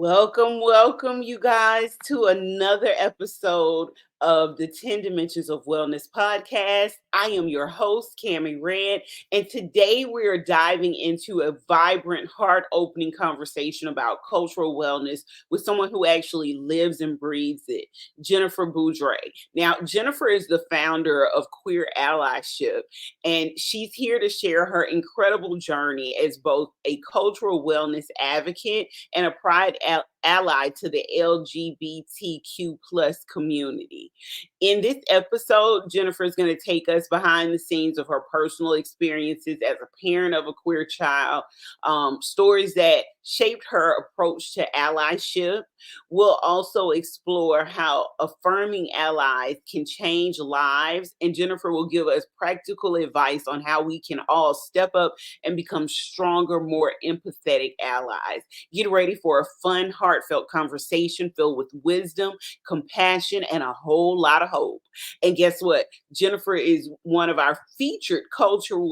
Welcome, you guys, to another episode of the 10 Dimensions of Wellness podcast. I am your host, Cammie Red, and today we are diving into a vibrant, heart-opening conversation about cultural wellness with someone who actually lives and breathes it, Jennifer Boudrye. Now, Jennifer is the founder of Queer Allyship, and she's here to share her incredible journey as both a cultural wellness advocate and a pride ally to the LGBTQ plus community. In this episode, Jennifer is going to take us behind the scenes of her personal experiences as a parent of a queer child, stories that shaped her approach to allyship. We'll also explore how affirming allies can change lives, and Jennifer will give us practical advice on how we can all step up and become stronger, more empathetic allies. Get ready for a fun, heartfelt conversation filled with wisdom, compassion, and a whole lot of hope. And guess what? Jennifer is one of our featured cultural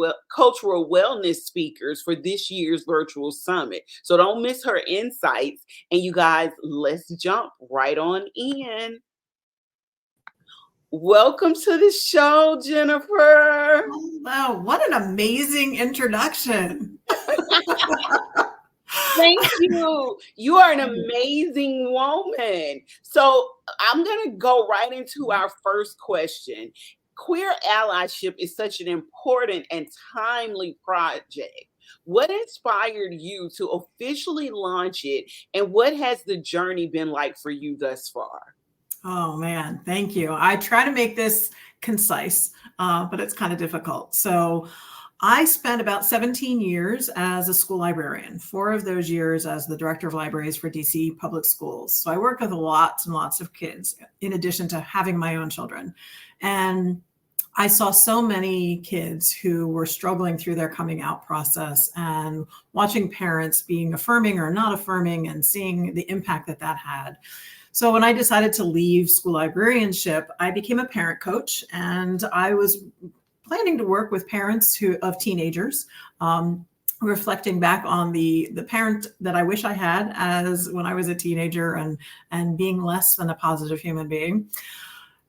wellness speakers for this year's virtual summit. So don't miss her insights. And you guys, let's jump right on in. Welcome to the show, Jennifer. Wow, what an amazing introduction. Thank you. You are an amazing woman. So I'm going to go right into our first question. Queer allyship is such an important and timely project. What inspired you to officially launch it, and what has the journey been like for you thus far? Oh man, thank you. I try to make this concise, but it's kind of difficult. So I spent about 17 years as a school librarian, 4 of those years as the director of libraries for DC public schools. So I work with lots and lots of kids in addition to having my own children. And I saw so many kids who were struggling through their coming out process and watching parents being affirming or not affirming and seeing the impact that that had. So when I decided to leave school librarianship, I became a parent coach, and I was planning to work with parents of teenagers, reflecting back on the parent that I wish I had as when I was a teenager and being less than a positive human being.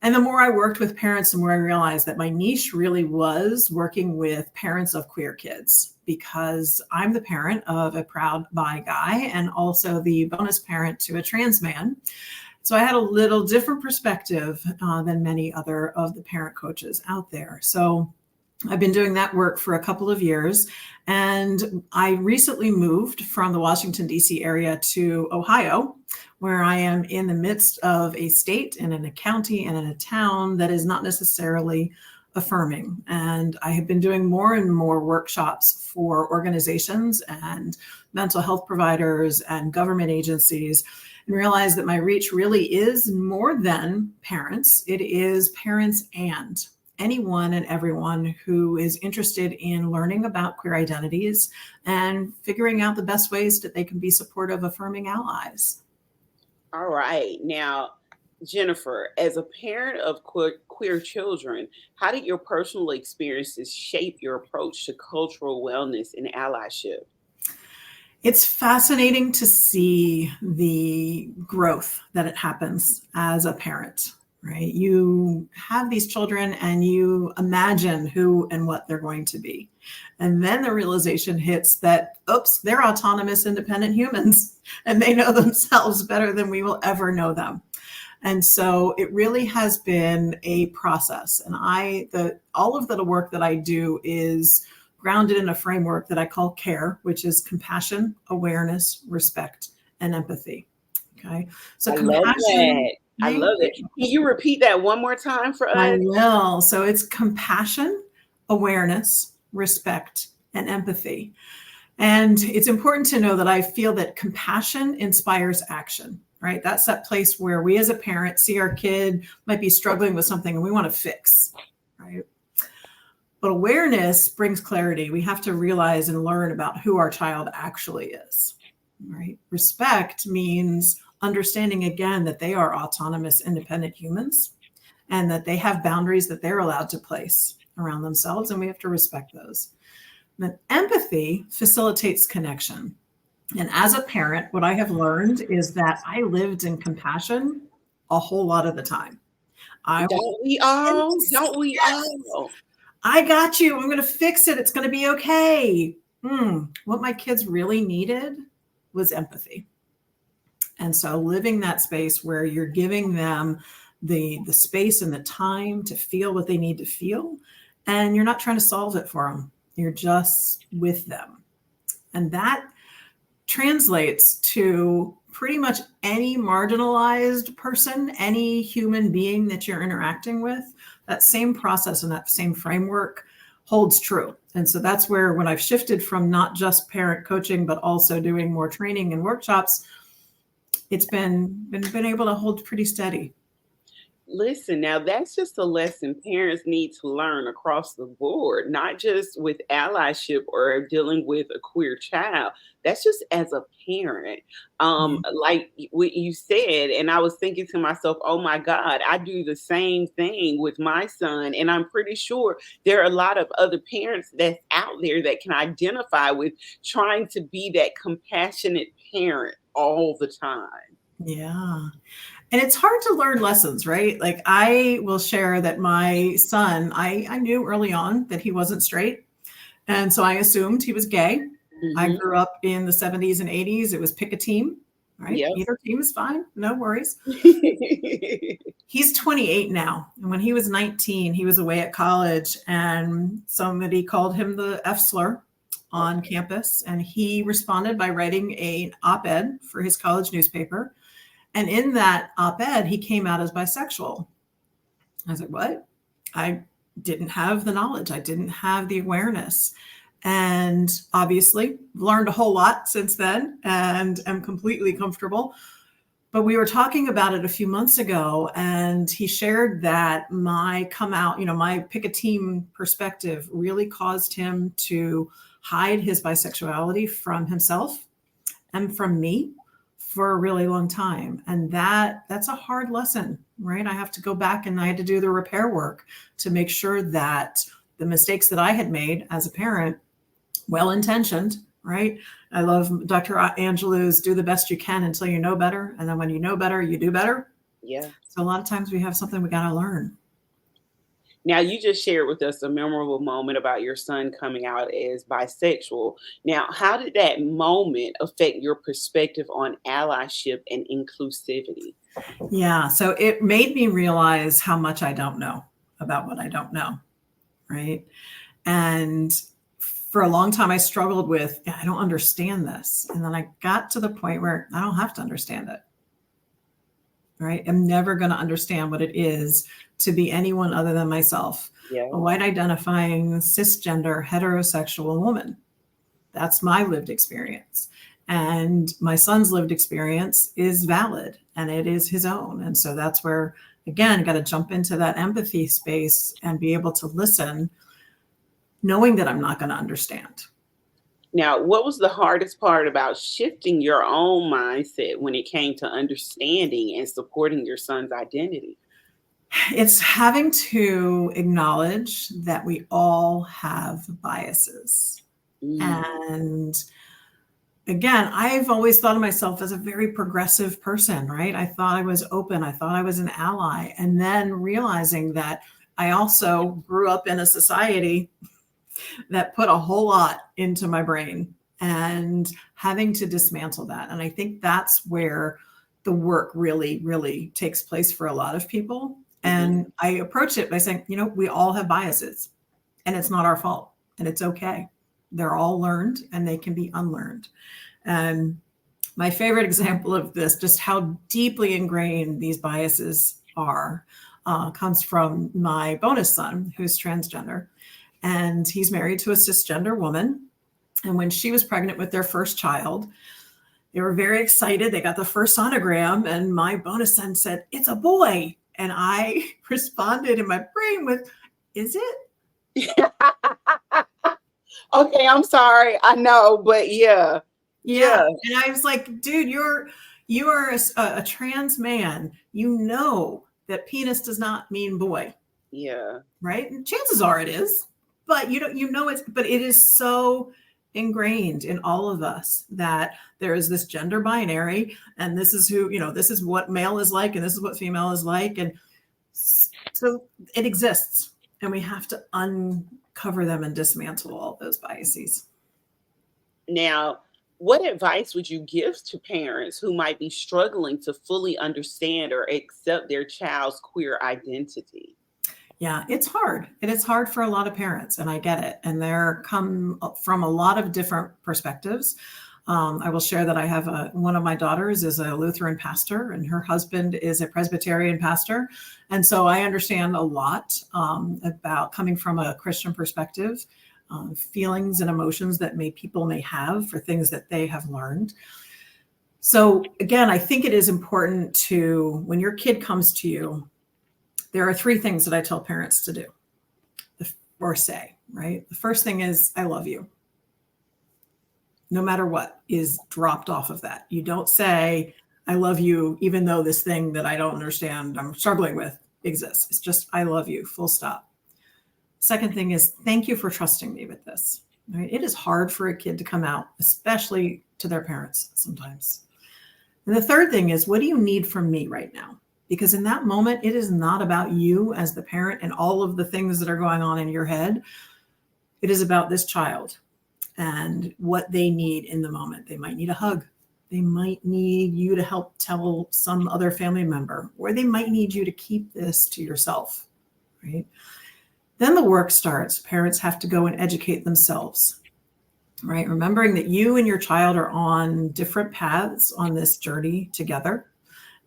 And the more I worked with parents, the more I realized that my niche really was working with parents of queer kids, because I'm the parent of a proud bi guy and also the bonus parent to a trans man. So I had a little different perspective than many other of the parent coaches out there. So I've been doing that work for a couple of years, and I recently moved from the Washington, D.C. area to Ohio, where I am in the midst of a state and in a county and in a town that is not necessarily affirming. And I have been doing more and more workshops for organizations and mental health providers and government agencies, and realize that my reach really is more than parents. It is parents and anyone and everyone who is interested in learning about queer identities and figuring out the best ways that they can be supportive, affirming allies. All right. Now, Jennifer, as a parent of queer children, how did your personal experiences shape your approach to cultural wellness and allyship? It's fascinating to see the growth that it happens as a parent, right? You have these children and you imagine who and what they're going to be. And then the realization hits that, oops, they're autonomous, independent humans, and they know themselves better than we will ever know them. And so it really has been a process. And all of the work that I do is grounded in a framework that I call CARE, which is compassion, awareness, respect, and empathy. Okay. So I love it. Can you repeat that one more time for us? I will. So it's compassion, awareness, respect, and empathy. And it's important to know that I feel that compassion inspires action, right? That's that place where we as a parent see our kid might be struggling with something and we want to fix, right? But awareness brings clarity. We have to realize and learn about who our child actually is, right? Respect means understanding again that they are autonomous, independent humans and that they have boundaries that they're allowed to place around themselves, and we have to respect those. And then empathy facilitates connection. And as a parent, what I have learned is that I lived in compassion a whole lot of the time. I was, Don't we all? Don't we yes, all? I got you. I'm going to fix it. It's going to be okay. What my kids really needed was empathy. And so living that space where you're giving them the space and the time to feel what they need to feel, and you're not trying to solve it for them. You're just with them. And that translates to pretty much any marginalized person, any human being that you're interacting with. That same process and that same framework holds true. And so that's where, when I've shifted from not just parent coaching, but also doing more training and workshops, it's been able to hold pretty steady. Listen, now that's just a lesson parents need to learn across the board, not just with allyship or dealing with a queer child. That's just as a parent. Yeah. Like what you said, and I was thinking to myself, oh my God, I do the same thing with my son. And I'm pretty sure there are a lot of other parents that's out there that can identify with trying to be that compassionate parent all the time. Yeah. And it's hard to learn lessons, right? Like, I will share that my son, I knew early on that he wasn't straight. And so I assumed he was gay. I Hmm. grew up in the 70s and 80s. It was pick a team, right? Yep. Either team is fine. No worries. He's 28 now. And when he was 19, he was away at college and somebody called him the F slur on Okay. campus. And he responded by writing an op-ed for his college newspaper. And in that op-ed, he came out as bisexual. I was like, what? I didn't have the knowledge. I didn't have the awareness. And obviously learned a whole lot since then and am completely comfortable. But we were talking about it a few months ago, and he shared that my come out, my pick a team perspective really caused him to hide his bisexuality from himself and from me for a really long time. And that's a hard lesson, right? I have to go back and I had to do the repair work to make sure that the mistakes that I had made as a parent, well-intentioned, right? I love Dr. Angelou's do the best you can until you know better. And then when you know better, you do better. Yeah. So a lot of times we have something we got to learn. Now, you just shared with us a memorable moment about your son coming out as bisexual. Now, how did that moment affect your perspective on allyship and inclusivity? Yeah. So it made me realize how much I don't know about what I don't know. Right. And for a long time, I struggled with, I don't understand this. And then I got to the point where I don't have to understand it. Right. I'm never going to understand what it is to be anyone other than myself, Yeah. a white identifying cisgender heterosexual woman. That's my lived experience. And my son's lived experience is valid and it is his own. And so that's where, again, got to jump into that empathy space and be able to listen, knowing that I'm not going to understand. Now, what was the hardest part about shifting your own mindset when it came to understanding and supporting your son's identity? It's having to acknowledge that we all have biases. Mm, And again, I've always thought of myself as a very progressive person, right? I thought I was open. I thought I was an ally. And then realizing that I also grew up in a society that put a whole lot into my brain and having to dismantle that. And I think that's where the work really, really takes place for a lot of people. mhm. And I approach it by saying, we all have biases and it's not our fault and it's okay. They're all learned and they can be unlearned. And my favorite example of this, just how deeply ingrained these biases are, comes from my bonus son, who's transgender. And he's married to a cisgender woman. And when she was pregnant with their first child, they were very excited. They got the first sonogram, and my bonus son said, "It's a boy." And I responded in my brain with, "Is it?" Okay, I'm sorry. I know, but yeah. Yeah. Yeah. And I was like, dude, you are a trans man. You know that penis does not mean boy, Yeah. right? And chances are it is, but you know it's, but it is so ingrained in all of us that there is this gender binary, and this is who, this is what male is like, and this is what female is like. And so it exists, and we have to uncover them and dismantle all those biases. Now, what advice would you give to parents who might be struggling to fully understand or accept their child's queer identity? Yeah, it's hard. And it's hard for a lot of parents, and I get it. And they're come from a lot of different perspectives. I will share that I have one of my daughters is a Lutheran pastor, and her husband is a Presbyterian pastor. And so I understand a lot about coming from a Christian perspective, feelings and emotions that people may have for things that they have learned. So again, I think it is important to, when your kid comes to you, there are 3 things that I tell parents to do or say, right? The first thing is, I love you. No matter what is dropped off of that. You don't say, I love you, even though this thing that I don't understand, I'm struggling with exists. It's just, I love you, full stop. Second thing is, thank you for trusting me with this. Right? It is hard for a kid to come out, especially to their parents sometimes. And the third thing is, what do you need from me right now? Because in that moment, it is not about you as the parent and all of the things that are going on in your head. It is about this child and what they need in the moment. They might need a hug. They might need you to help tell some other family member, or they might need you to keep this to yourself, right? Then the work starts. Parents have to go and educate themselves, right? Remembering that you and your child are on different paths on this journey together.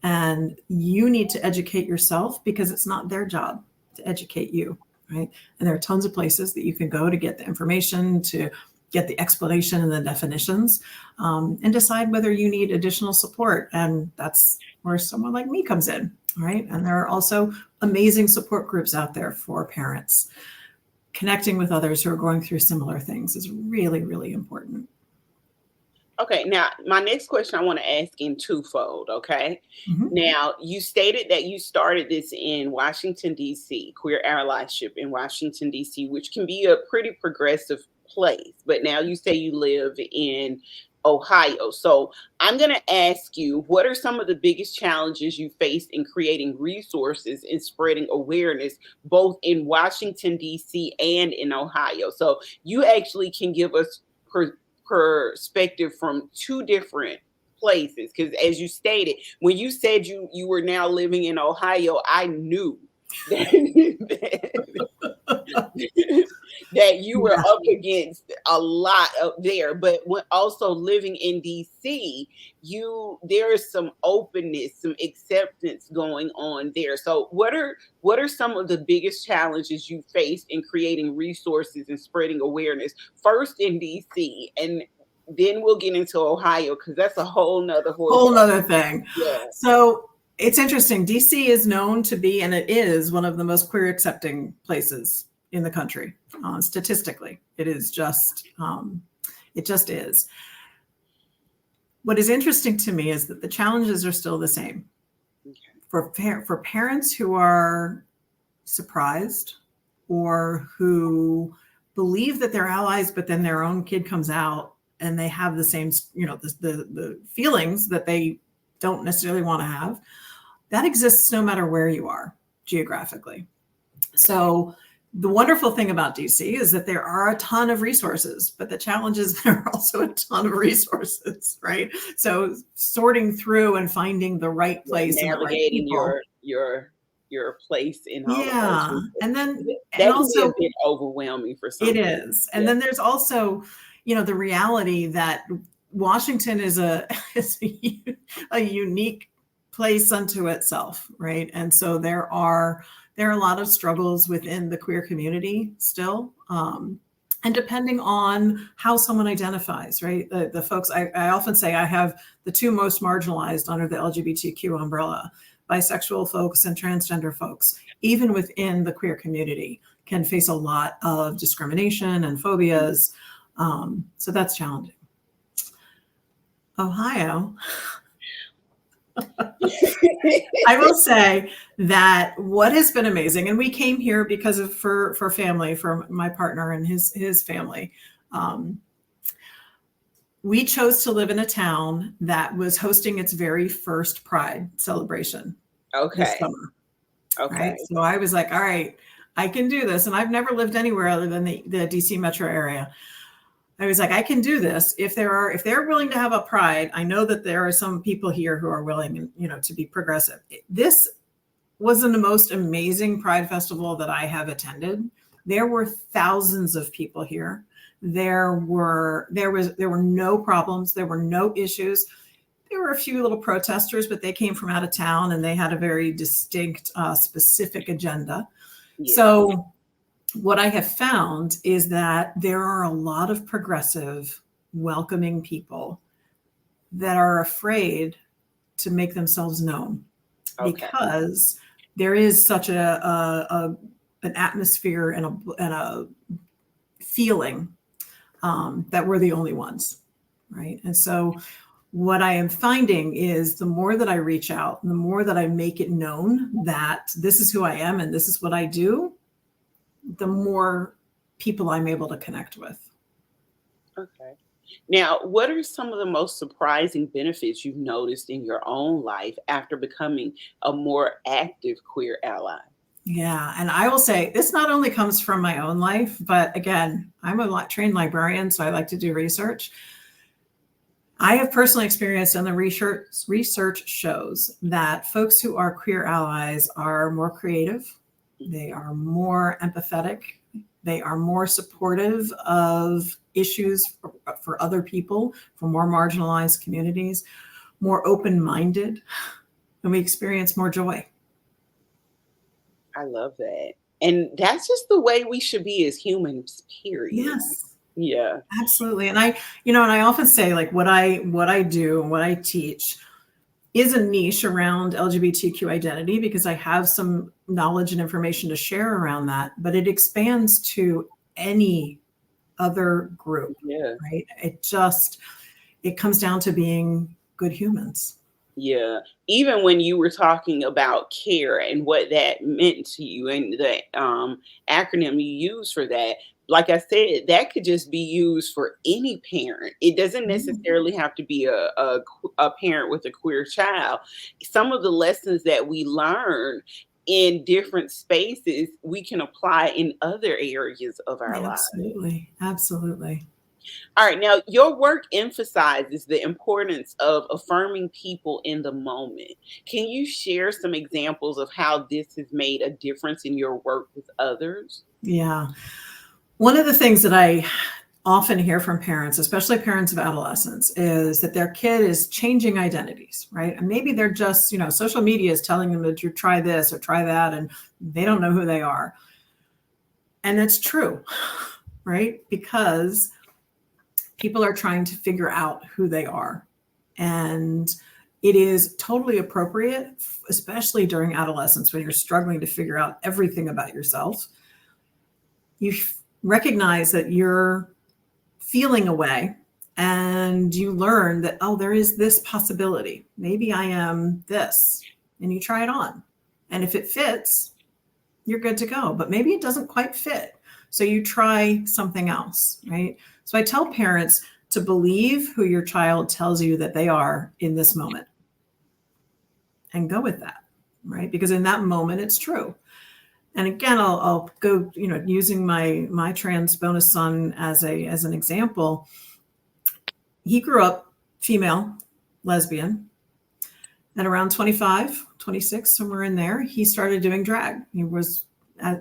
And you need to educate yourself because it's not their job to educate you, right? And there are tons of places that you can go to get the information, to get the explanation and the definitions, and decide whether you need additional support. And that's where someone like me comes in, right? And there are also amazing support groups out there for parents. Connecting with others who are going through similar things is really, really important. Okay, now my next question I want to ask in twofold, okay? Mm-hmm. Now, you stated that you started this in Washington, D.C., Queer Allyship in Washington, D.C., which can be a pretty progressive place, but now you say you live in Ohio. So I'm going to ask you, what are some of the biggest challenges you faced in creating resources and spreading awareness, both in Washington, D.C. and in Ohio? So you actually can give us perspective from 2 different places, because as you stated, when you said you were now living in Ohio, I knew that you were up against a lot up there. But when also living in DC, there is some openness, some acceptance going on there. So what are some of the biggest challenges you faced in creating resources and spreading awareness, first in DC, and then we'll get into Ohio, because that's a whole nother thing. Yeah. So it's interesting. DC is known to be, and it is, one of the most queer accepting places in the country. Statistically, it is just, it just is. What is interesting to me is that the challenges are still the same. Okay. For parents who are surprised or who believe that they're allies, but then their own kid comes out and they have the same, the feelings that they don't necessarily want to have, that exists no matter where you are geographically. So the wonderful thing about DC is that there are a ton of resources, but the challenge is there are also a ton of resources, right? So sorting through and finding the right place, navigating your place in all of those. And then that can be a bit overwhelming for some. It is. And then there's also, the reality that Washington is a unique place unto itself, right? And so there are a lot of struggles within the queer community still. And depending on how someone identifies, right? The folks, I often say I have the 2 most marginalized under the LGBTQ umbrella: bisexual folks and transgender folks, even within the queer community, can face a lot of discrimination and phobias. So that's challenging. Ohio. I will say that what has been amazing, and we came here because of for family, for my partner and his family. we chose to live in a town that was hosting its very first Pride celebration this Okay. summer. Right. Okay. So I was like, all right, I can do this. And I've never lived anywhere other than the DC metro area. I was like, I can do this. If they're willing to have a Pride, I know that there are some people here who are willing, to be progressive. This wasn't the most amazing Pride festival that I have attended. There were thousands of people here. There were no problems. There were no issues. There were a few little protesters, but they came from out of town and they had a very distinct, specific agenda. Yeah. So what I have found is that there are a lot of progressive, welcoming people that are afraid to make themselves known because there is such an atmosphere and a feeling that we're the only ones, right? And so what I am finding is the more that I reach out, the more that I make it known that this is who I am and this is what I do, the more people I'm able to connect with. Okay. Now, what are some of the most surprising benefits you've noticed in your own life after becoming a more active queer ally? Yeah. And I will say this not only comes from my own life, but again, I'm a trained librarian, so I like to do research. I have personally experienced, and the research shows that folks who are queer allies are more creative. They are more empathetic. They are more supportive of issues for other people, for more marginalized communities, more open-minded, and we experience more joy. I love that. And that's just the way we should be as humans, period. Yes. Yeah. Absolutely. And I often say, like, what I do and what I teach is a niche around LGBTQ identity because I have some knowledge and information to share around that, but it expands to any other group, right? It comes down to being good humans. Yeah. Even when you were talking about care and what that meant to you and the acronym you use for that, like I said, that could just be used for any parent. It doesn't necessarily have to be a parent with a queer child. Some of the lessons that we learn in different spaces, we can apply in other areas of our lives. Absolutely. Absolutely. All right. Now, your work emphasizes the importance of affirming people in the moment. Can you share some examples of how this has made a difference in your work with others? Yeah. One of the things that I often hear from parents, especially parents of adolescents, is that their kid is changing identities, right? And maybe they're just, social media is telling them that you try this or try that, and they don't know who they are. And that's true, right? Because people are trying to figure out who they are. And it is totally appropriate, especially during adolescence when you're struggling to figure out everything about yourself. You recognize that you're feeling a way and you learn that, oh, there is this possibility. Maybe I am this, and you try it on. And if it fits, you're good to go, but maybe it doesn't quite fit. So you try something else, right? So I tell parents to believe who your child tells you that they are in this moment and go with that, right? Because in that moment, it's true. And again, I'll go, using my trans bonus son as an example. He grew up female, lesbian, and around 25, 26, somewhere in there, he started doing drag. He was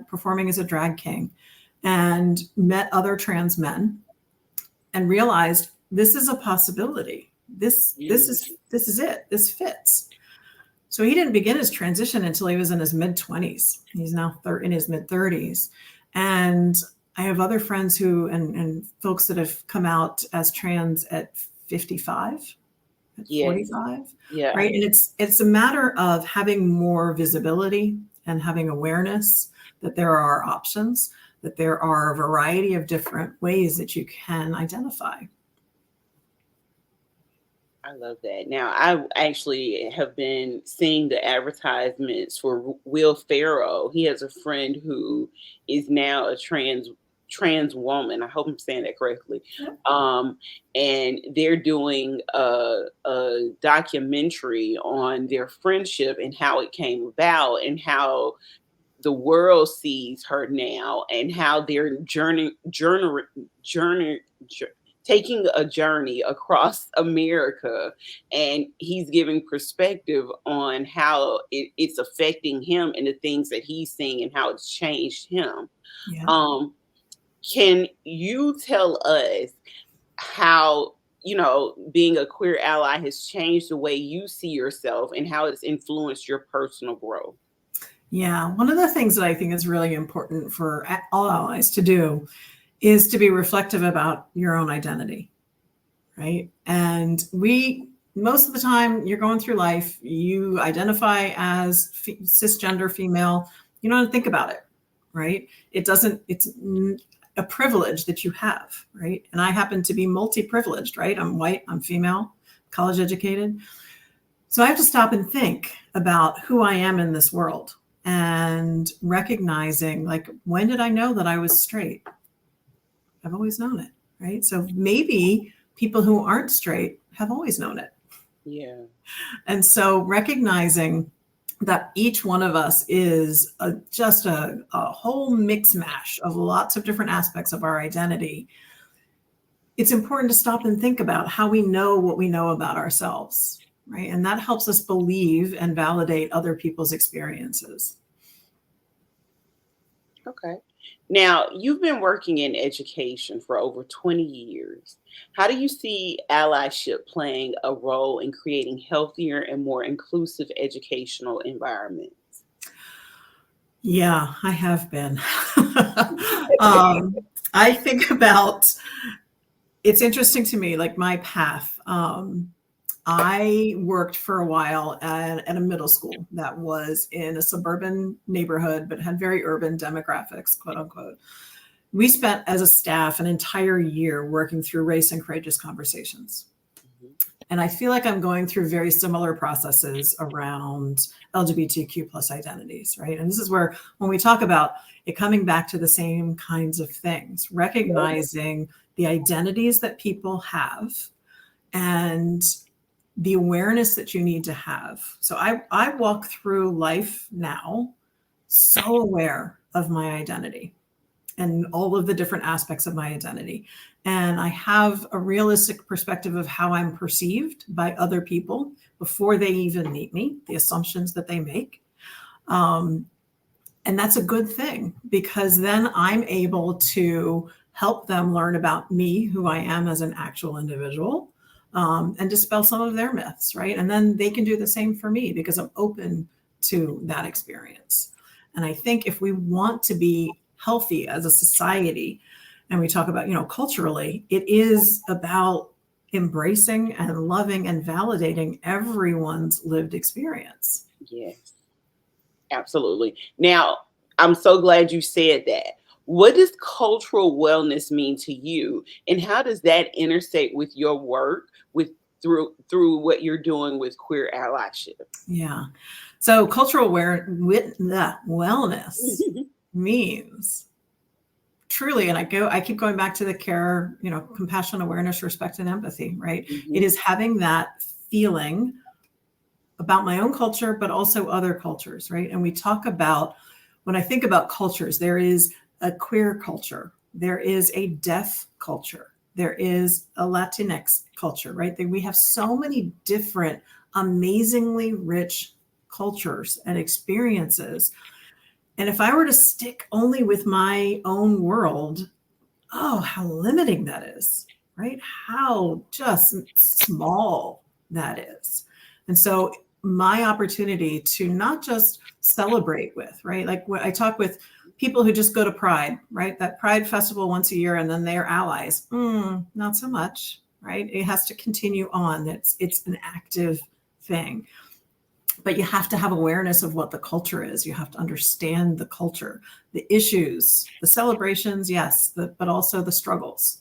performing as a drag king and met other trans men and realized this is a possibility. This is it. This fits. So he didn't begin his transition until he was in his mid-20s. He's now in his mid-30s. And I have other friends and folks that have come out as trans at 55, at 45, right? And it's a matter of having more visibility and having awareness that there are options, that there are a variety of different ways that you can identify. I love that. Now, I actually have been seeing the advertisements for Will Ferrell. He has a friend who is now a trans trans woman. I hope I'm saying that correctly. And they're doing a documentary on their friendship and how it came about and how the world sees her now and how they're journey taking a journey across America, and he's giving perspective on how it's affecting him and the things that he's seeing and how it's changed him. Yeah. Can you tell us how, being a queer ally has changed the way you see yourself and how it's influenced your personal growth? Yeah. One of the things that I think is really important for all allies to do is to be reflective about your own identity, right? And most of the time you're going through life, you identify as cisgender female, you don't think about it, right? It's a privilege that you have, right? And I happen to be multi-privileged, right? I'm white, I'm female, college educated. So I have to stop and think about who I am in this world and recognizing, like, when did I know that I was straight? I've always known it, right? So maybe people who aren't straight have always known it. Yeah. And so recognizing that each one of us is just a whole mix mash of lots of different aspects of our identity. It's important to stop and think about how we know what we know about ourselves, right? And that helps us believe and validate other people's experiences. Okay. Now, you've been working in education for over 20 years. How do you see allyship playing a role in creating healthier and more inclusive educational environments? Yeah, I have been. I think about, it's interesting to me, like my path. I worked for a while at a middle school that was in a suburban neighborhood, but had very urban demographics, quote unquote. We spent as a staff an entire year working through race and courageous conversations. And I feel like I'm going through very similar processes around LGBTQ plus identities, right? And this is where, when we talk about it coming back to the same kinds of things, recognizing the identities that people have and the awareness that you need to have. So I walk through life now so aware of my identity and all of the different aspects of my identity. And I have a realistic perspective of how I'm perceived by other people before they even meet me, the assumptions that they make. And that's a good thing, because then I'm able to help them learn about me, who I am as an actual individual, and dispel some of their myths, right? And then they can do the same for me because I'm open to that experience. And I think if we want to be healthy as a society, and we talk about, culturally, it is about embracing and loving and validating everyone's lived experience. Yes, absolutely. Now, I'm so glad you said that. What does cultural wellness mean to you, and how does that intersect with your work through what you're doing with Queer Allyship? Yeah. So cultural wellness means truly, and I keep going back to the care, compassion, awareness, respect, and empathy, right? Mm-hmm. It is having that feeling about my own culture, but also other cultures, right? And we talk about, when I think about cultures, there is a queer culture, there is a deaf culture, there is a Latinx culture, right? We have so many different, amazingly rich cultures and experiences. And if I were to stick only with my own world, oh, how limiting that is, right? How just small that is. And so my opportunity to not just celebrate with, right? Like when I talk with people who just go to Pride, right? That Pride festival once a year, and then they're allies. Not so much, right? It has to continue on. It's an active thing. But you have to have awareness of what the culture is. You have to understand the culture, the issues, the celebrations, yes, but also the struggles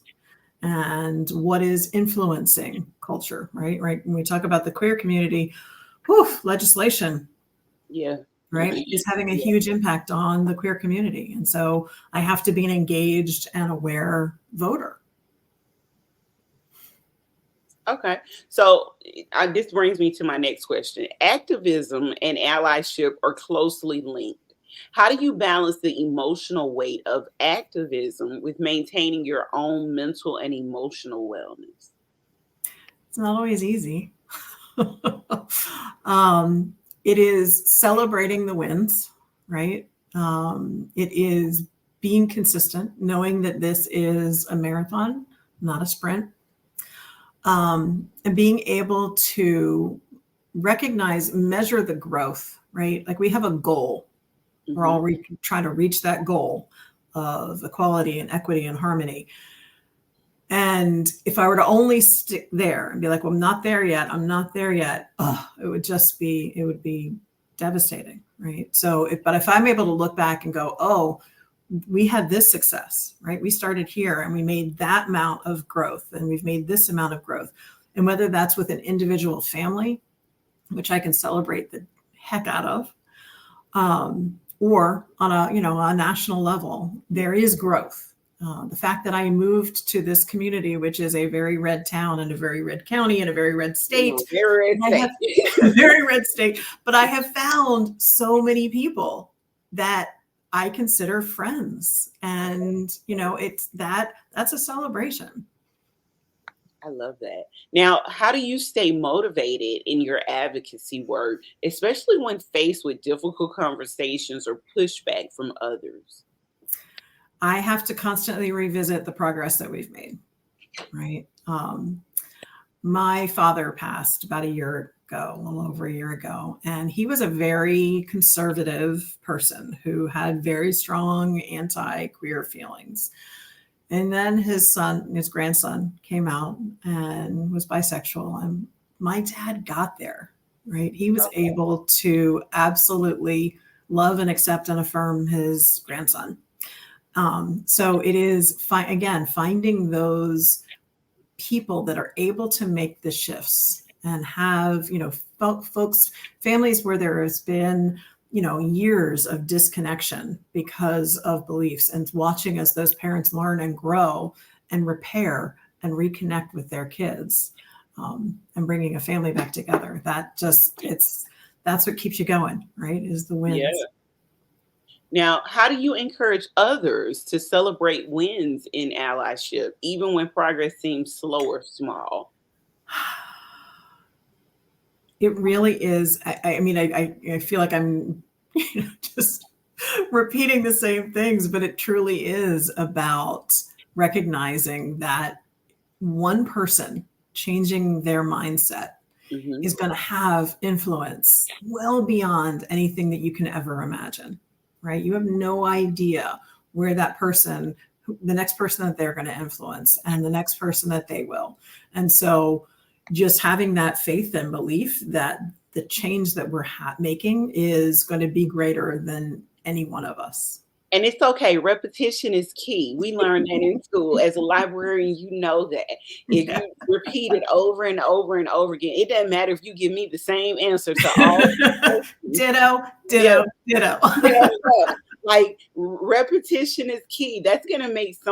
and what is influencing culture, right? When we talk about the queer community, legislation. Yeah. right, is having a huge impact on the queer community. And so I have to be an engaged and aware voter. Okay. So this brings me to my next question. Activism and allyship are closely linked. How do you balance the emotional weight of activism with maintaining your own mental and emotional wellness? It's not always easy. It is celebrating the wins, right? It is being consistent, knowing that this is a marathon, not a sprint. And being able to recognize, measure the growth, right? Like we have a goal. Mm-hmm. We're all trying to reach that goal of equality and equity and harmony. And if I were to only stick there and be like, well, I'm not there yet, it would be devastating, right? So, but if I'm able to look back and go, oh, we had this success, right? We started here and we made that amount of growth and we've made this amount of growth. And whether that's with an individual family, which I can celebrate the heck out of, or on a national level, there is growth. The fact that I moved to this community, which is a very red town and a very red county and a very red state, very red state, but I have found so many people that I consider friends, and that's a celebration. I love that. Now, how do you stay motivated in your advocacy work, especially when faced with difficult conversations or pushback from others? I have to constantly revisit the progress that we've made, right? My father passed about a little over a year ago, and he was a very conservative person who had very strong anti-queer feelings. And then his grandson came out and was bisexual, and my dad got there, right? He was able to absolutely love and accept and affirm his grandson. So it is finding those people that are able to make the shifts and have, families where there has been, years of disconnection because of beliefs, and watching as those parents learn and grow and repair and reconnect with their kids, and bringing a family back together. That's what keeps you going, right? Is the wins. Yeah. Now, how do you encourage others to celebrate wins in allyship, even when progress seems slow or small? It really is. I feel like I'm just repeating the same things, but it truly is about recognizing that one person changing their mindset is going to have influence well beyond anything that you can ever imagine. Right? You have no idea where that person, the next person that they're going to influence, and the next person that they will. And so just having that faith and belief that the change that we're making is going to be greater than any one of us. And it's okay. Repetition is key. We learned that in school. As a librarian, you know that. If you repeat it over and over and over again, it doesn't matter if you give me the same answer to all. Ditto. Like, repetition is key. That's going to make it's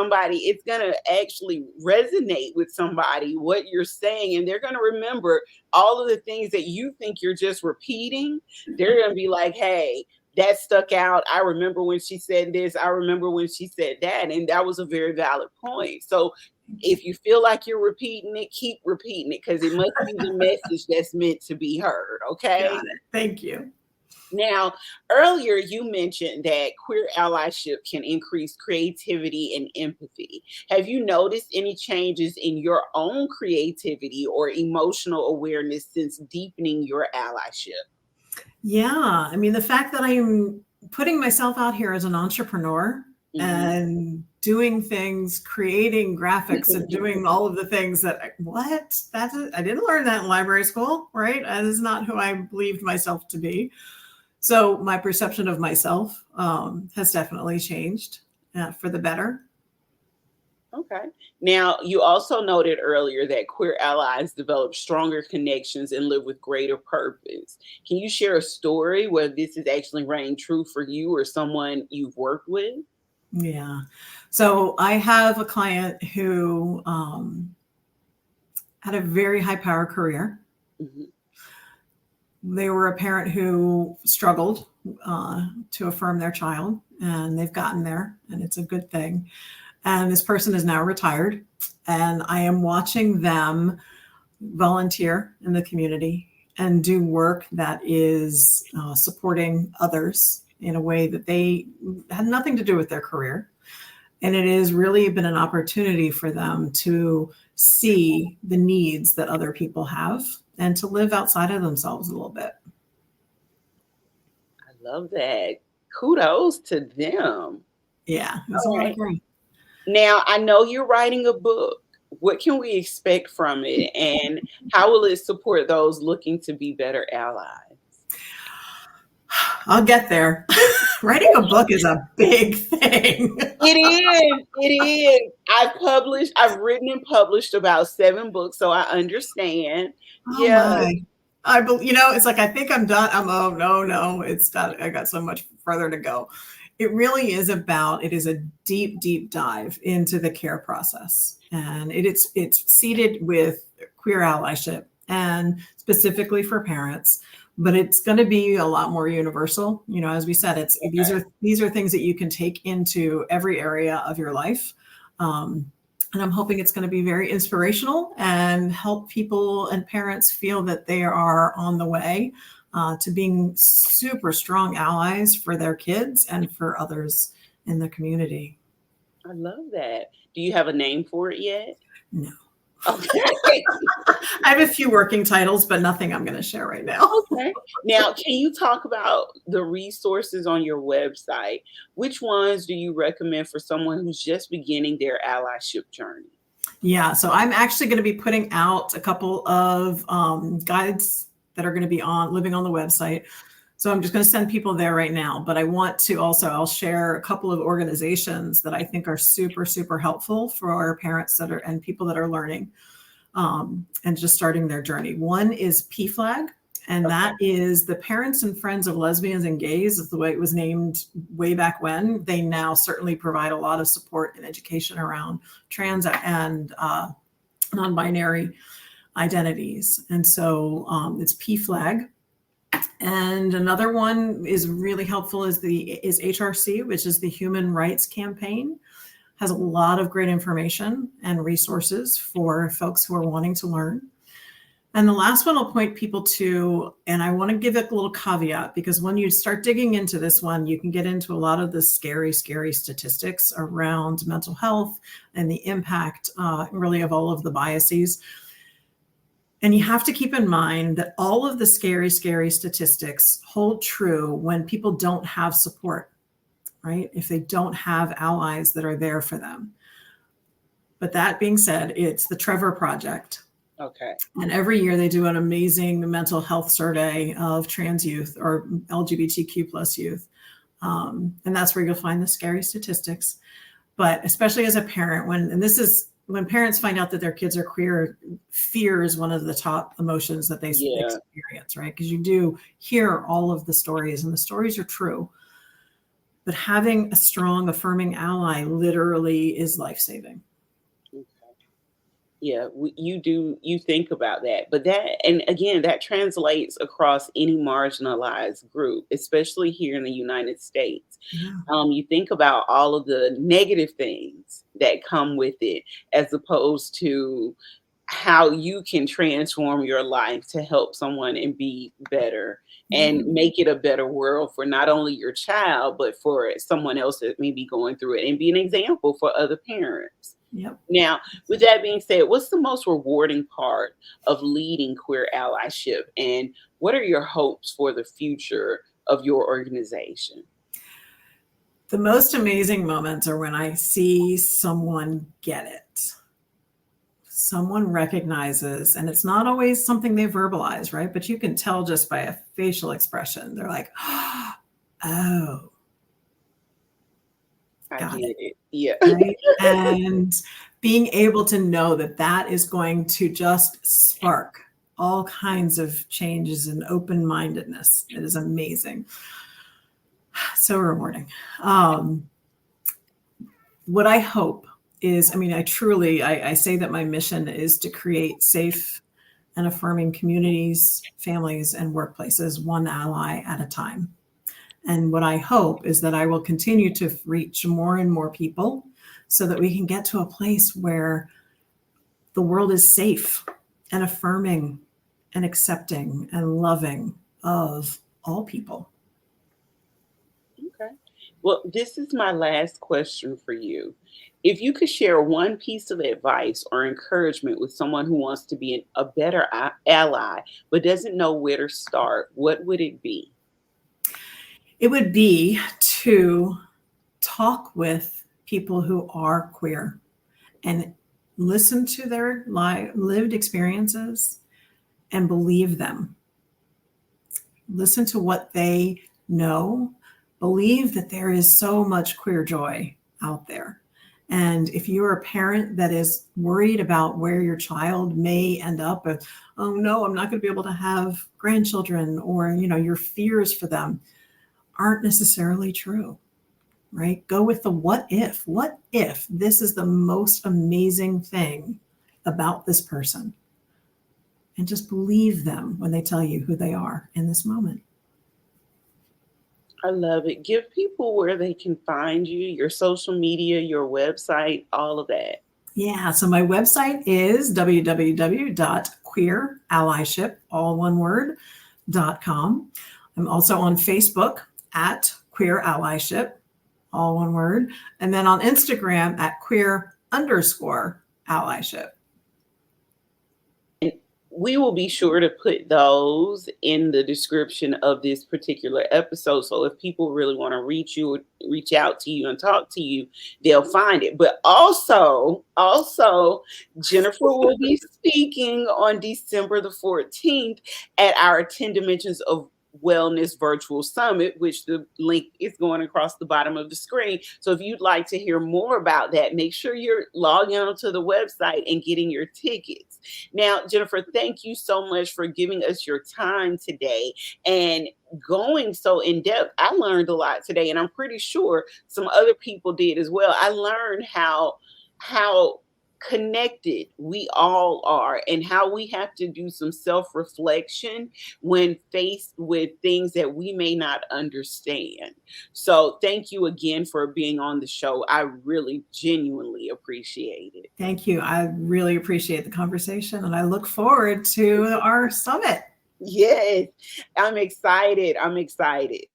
going to actually resonate with somebody, what you're saying. And they're going to remember all of the things that you think you're just repeating. They're going to be like, hey, that stuck out. I remember when she said this. I remember when she said that. And that was a very valid point. So if you feel like you're repeating it, keep repeating it, because it must be the message that's meant to be heard. Okay. Got it. Thank you. Now, earlier you mentioned that queer allyship can increase creativity and empathy. Have you noticed any changes in your own creativity or emotional awareness since deepening your allyship? Yeah. I mean, the fact that I am putting myself out here as an entrepreneur and doing things, creating graphics and doing all of the things that I didn't learn that in library school, right? That is not who I believed myself to be. So my perception of myself has definitely changed for the better. Okay. Now, you also noted earlier that queer allies develop stronger connections and live with greater purpose. Can you share a story where this is actually rang true for you or someone you've worked with? Yeah. So I have a client who had a very high power career. Mhm. They were a parent who struggled to affirm their child, and they've gotten there, and it's a good thing. And this person is now retired, and I am watching them volunteer in the community and do work that is supporting others in a way that they had nothing to do with their career. And it has really been an opportunity for them to see the needs that other people have and to live outside of themselves a little bit. I love that. Kudos to them. Yeah, it's a All lot of right. growth. Now, I know you're writing a book. What can we expect from it, and how will it support those looking to be better allies? I'll get there. Writing a book is a big thing. It is. It is. I've written and published about 7 books, so I understand. Oh Yeah. my. It's like I think I'm done. No. I got so much further to go. It really is it is a deep, deep dive into the care process. And it's seated with queer allyship and specifically for parents, but it's going to be a lot more universal. As we said, these are things that you can take into every area of your life. And I'm hoping it's going to be very inspirational and help people and parents feel that they are on the way to being super strong allies for their kids and for others in the community. I love that. Do you have a name for it yet? No. Okay. I have a few working titles, but nothing I'm going to share right now. Okay. Now, can you talk about the resources on your website? Which ones do you recommend for someone who's just beginning their allyship journey? Yeah, so I'm actually going to be putting out a couple of guides that are going to be living on the website. So I'm just going to send people there right now. But I want to also, I'll share a couple of organizations that I think are super, super helpful for our parents and people that are learning and just starting their journey. One is PFLAG, and that is the Parents and Friends of Lesbians and Gays, is the way it was named way back when. They now certainly provide a lot of support and education around trans and non-binary identities. And so it's PFLAG. And another one is really helpful is HRC, which is the Human Rights Campaign. Has a lot of great information and resources for folks who are wanting to learn. And the last one I'll point people to, and I want to give it a little caveat, because when you start digging into this one, you can get into a lot of the scary, scary statistics around mental health and the impact really of all of the biases. And you have to keep in mind that all of the scary, scary statistics hold true when people don't have support, right? If they don't have allies that are there for them. But that being said, it's the Trevor Project. Okay. And every year they do an amazing mental health survey of trans youth or LGBTQ plus youth. And that's where you'll find the scary statistics. But especially as a parent, when parents find out that their kids are queer, fear is one of the top emotions that they experience, right? Because you do hear all of the stories, and the stories are true. But having a strong, affirming ally literally is life-saving. Okay. Yeah, you think about that. But and again, that translates across any marginalized group, especially here in the United States. Yeah. You think about all of the negative things that come with it, as opposed to how you can transform your life to help someone and be better and make it a better world for not only your child, but for someone else that may be going through it, and be an example for other parents. Yep. Now, with that being said, what's the most rewarding part of leading queer allyship, and what are your hopes for the future of your organization? The most amazing moments are when I see someone get it. Someone recognizes, and it's not always something they verbalize, right? But you can tell just by a facial expression. They're like, oh. I Got get it. it. Yeah. Right. And being able to know that that is going to just spark all kinds of changes and open-mindedness. It is amazing. So rewarding. Um, what I hope is, I mean, I say that my mission is to create safe and affirming communities, families, and workplaces, one ally at a time. And what I hope is that I will continue to reach more and more people so that we can get to a place where the world is safe and affirming and accepting and loving of all people. Okay. Well, this is my last question for you. If you could share one piece of advice or encouragement with someone who wants to be a better ally but doesn't know where to start, what would it be? It would be to talk with people who are queer and listen to their lived experiences and believe them. Listen to what they know. Believe that there is so much queer joy out there. And if you're a parent that is worried about where your child may end up, oh no, I'm not going to be able to have grandchildren, or your fears for them aren't necessarily true, right? Go with the what if. What if this is the most amazing thing about this person? And just believe them when they tell you who they are in this moment. I love it. Give people where they can find you, your social media, your website, all of that. Yeah, so my website is www.queerallyship, all one word, .com. I'm also on Facebook at Queer Allyship, all one word. And then on Instagram at queer_allyship. We will be sure to put those in the description of this particular episode. So if people really want to reach you, reach out to you and talk to you, they'll find it. But also, Jennifer will be speaking on December the 14th at our 10 Dimensions of Wellness Virtual Summit, which the link is going across the bottom of the screen. So if you'd like to hear more about that, make sure you're logging onto the website and getting your tickets. Now, Jennifer, thank you so much for giving us your time today and going so in depth. I learned a lot today, and I'm pretty sure some other people did as well. I learned how connected we all are and how we have to do some self-reflection when faced with things that we may not understand. So thank you again for being on the show. I really genuinely appreciate it. Thank you. I really appreciate the conversation, and I look forward to our summit. Yes, I'm excited. I'm excited.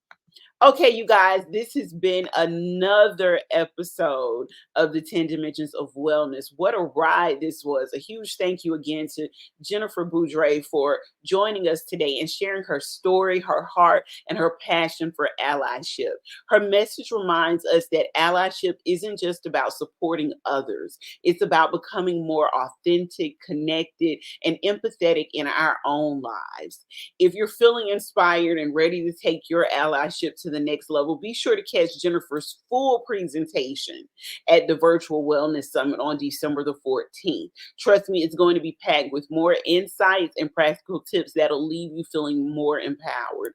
Okay, you guys, this has been another episode of the 10 Dimensions of Wellness. What a ride this was. A huge thank you again to Jennifer Boudrye for joining us today and sharing her story, her heart, and her passion for allyship. Her message reminds us that allyship isn't just about supporting others, it's about becoming more authentic, connected, and empathetic in our own lives. If you're feeling inspired and ready to take your allyship to the next level, be sure to catch Jennifer's full presentation at the Virtual Wellness Summit on December the 14th. Trust me, it's going to be packed with more insights and practical tips that'll leave you feeling more empowered.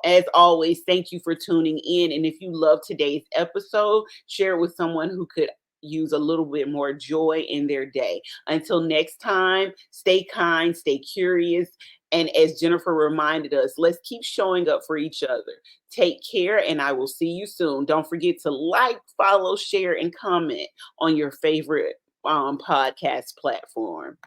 As always, thank you for tuning in. And if you love today's episode, share it with someone who could use a little bit more joy in their day. Until next time, stay kind, stay curious. And as Jennifer reminded us, let's keep showing up for each other. Take care, and I will see you soon. Don't forget to like, follow, share, and comment on your favorite podcast platform.